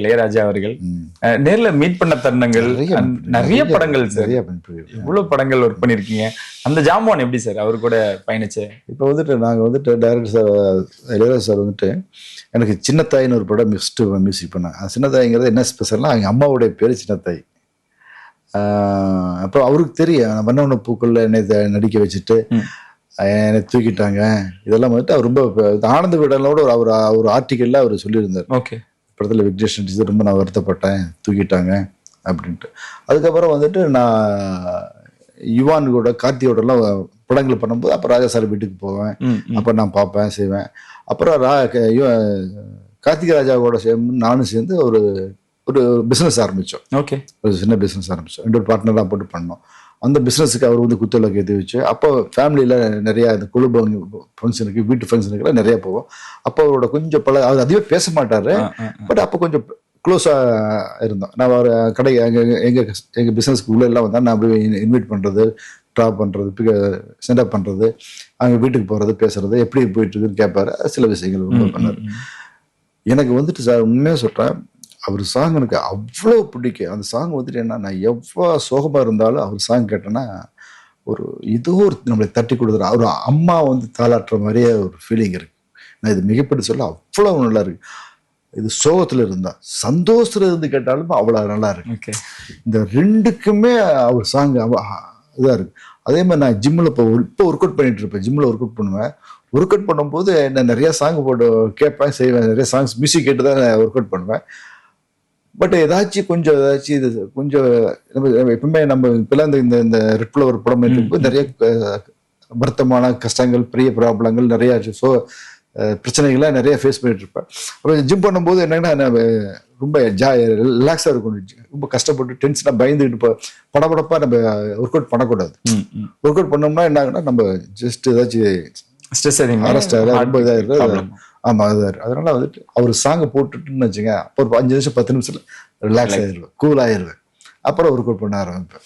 இளையராஜா அவர்கள் நேர்ல மீட் பண்ண தருணங்கள் நிறைய படங்கள் சார். இவ்வளவு படங்கள் ஒர்க் பண்ணிருக்கீங்க. அந்த ஜாம்பவான் எப்படி சார் அவரு கூட பயணிச்சு? இப்போ வந்துட்டு நாங்கள் வந்துட்டு டைரக்டர் சார் இளையராஜா சார் வந்துட்டு எனக்கு சின்னத்தாயின்னு ஒரு படம் மியூசிக் பண்ணேன். அந்த சின்னத்தாய்ங்கிறது என்ன ஸ்பெஷல்னா எங்கள் அம்மாவுடைய பேர் சின்னத்தாய். அப்புறம் அவருக்கு தெரியும் வண்ணவண்ண பூக்களில் என்னை நடிக்க வச்சுட்டு என்னை தூக்கிட்டாங்க. இதெல்லாம் வந்துட்டு அவர் ரொம்ப ஆனந்த விடலோட ஒரு ஆர்டிக்கல்ல அவர் சொல்லியிருந்தார். ஓகே, படத்தில் விக்னேஷ் நடிச்சது ரொம்ப நான் வருத்தப்பட்டேன், தூக்கிட்டாங்க அப்படின்ட்டு. அதுக்கப்புறம் வந்துட்டு நான் யுவான் கூட கார்த்தியோடலாம் படங்கள் பண்ணும்போது அப்போ ராஜா சார் வீட்டுக்கு போவேன். அப்போ நான் பார்ப்பேன் செய்வேன். அப்புறம் கார்த்திகை ராஜாவோட நானும் சேர்ந்து ஒரு பிஸ்னஸ் ஆரம்பித்தோம். ஓகே, ஒரு சின்ன பிஸ்னஸ் ஆரம்பித்தோம். 2 பார்ட்னராக போட்டு பண்ணோம். அந்த பிஸ்னஸுக்கு அவர் வந்து குத்துவிளக்கு ஏற்றி வச்சு அப்போ ஃபேமிலியில் நிறையா இந்த குழுப ஃபங்க்ஷனுக்கு வீட்டு ஃபங்க்ஷனுக்குலாம் நிறையா போவோம். அப்போ அவரோட கொஞ்சம் அவர் அதிகமாக பேச மாட்டார். பட் அப்போ கொஞ்சம் க்ளோஸாக இருந்தோம். நான் ஒரு கடை எங்கள் பிஸ்னஸ்க்கு உள்ளே எல்லாம் வந்தால் நான் போய் இன்வைட் பண்ணுறது, ட்ராப் பண்ணுறது, சென்டப் பண்ணுறது, அங்கே வீட்டுக்கு போகிறது, பேசுறது, எப்படி போயிட்டுருக்குன்னு கேட்பாரு. சில விஷயங்கள் ரொம்ப பண்ணார். எனக்கு வந்துட்டு சார் உண்மையாக சொல்கிறேன், அவர் சாங் எனக்கு அவ்வளோ பிடிக்கும். அந்த சாங் வந்துட்டு என்ன, நான் எவ்வளோ சோகமாக இருந்தாலும் அவர் சாங் கேட்டேன்னா ஒரு ஏதோ ஒரு நம்மளை தட்டி கொடுத்துரு, அவர் அம்மா வந்து தாளாட்டுற மாதிரியே ஒரு ஃபீலிங் இருக்கு. நான் இது மிகப்பெரிய சொல்ல அவ்வளோ நல்லா இருக்கு. இது சோகத்தில் இருந்தா சந்தோஷத்துல இருந்து கேட்டாலும் அவ்வளோ நல்லா இருக்கு. இந்த ரெண்டுக்குமே அவர் சாங் இதாக இருக்கு. அதே மாதிரி நான் ஜிம்மில் இப்போ ஒர்க் அவுட் பண்ணிட்டு இருப்பேன். ஜிம்மில் ஒர்க் அவுட் பண்ணுவேன். ஒர்க் அவுட் பண்ணும்போது நான் நிறைய சாங் போட்டு கேட்பேன், செய்வேன். நிறைய சாங்ஸ் மியூசிக் கேட்டு தான் ஒர்க் அவுட் பண்ணுவேன். பட் ஏதாச்சும் இது கொஞ்சம் எப்பவுமே நம்ம இப்பெல்லாம் இந்த ரெட் ஃப்ளவர் படம் இருக்கும்போது நிறைய வருத்தமான கஷ்டங்கள், பெரிய ப்ராப்ளங்கள், நிறைய பிரச்சனைகளை நிறைய ஃபேஸ் பண்ணிட்டு இருப்பேன். அப்புறம் ஜிம் பண்ணும்போது என்னன்னா ரொம்ப ரிலாக்ஸாக இருக்கும். ரொம்ப கஷ்டப்பட்டு டென்ஷனாக பயந்துக்கிட்டு படப்படப்பா நம்ம ஒர்க் அவுட் பண்ணக்கூடாது. ஒர்க் அவுட் பண்ணோம்னா என்ன ஆகுனா நம்ம ஜஸ்ட் ஏதாச்சும் ரொம்ப இதாக இருக்குது. ஆமா, அதனால வந்துட்டு அவர் சாங்கை போட்டுட்டுன்னு வச்சுங்க, அப்போ ஒரு 5 நிமிஷம் 10 நிமிஷத்துல ரிலாக்ஸ் ஆயிடுவேன், கூல் ஆயிடுவேன். அப்புறம் ஒர்க் அவுட் பண்ண ஆரம்பிப்பேன்.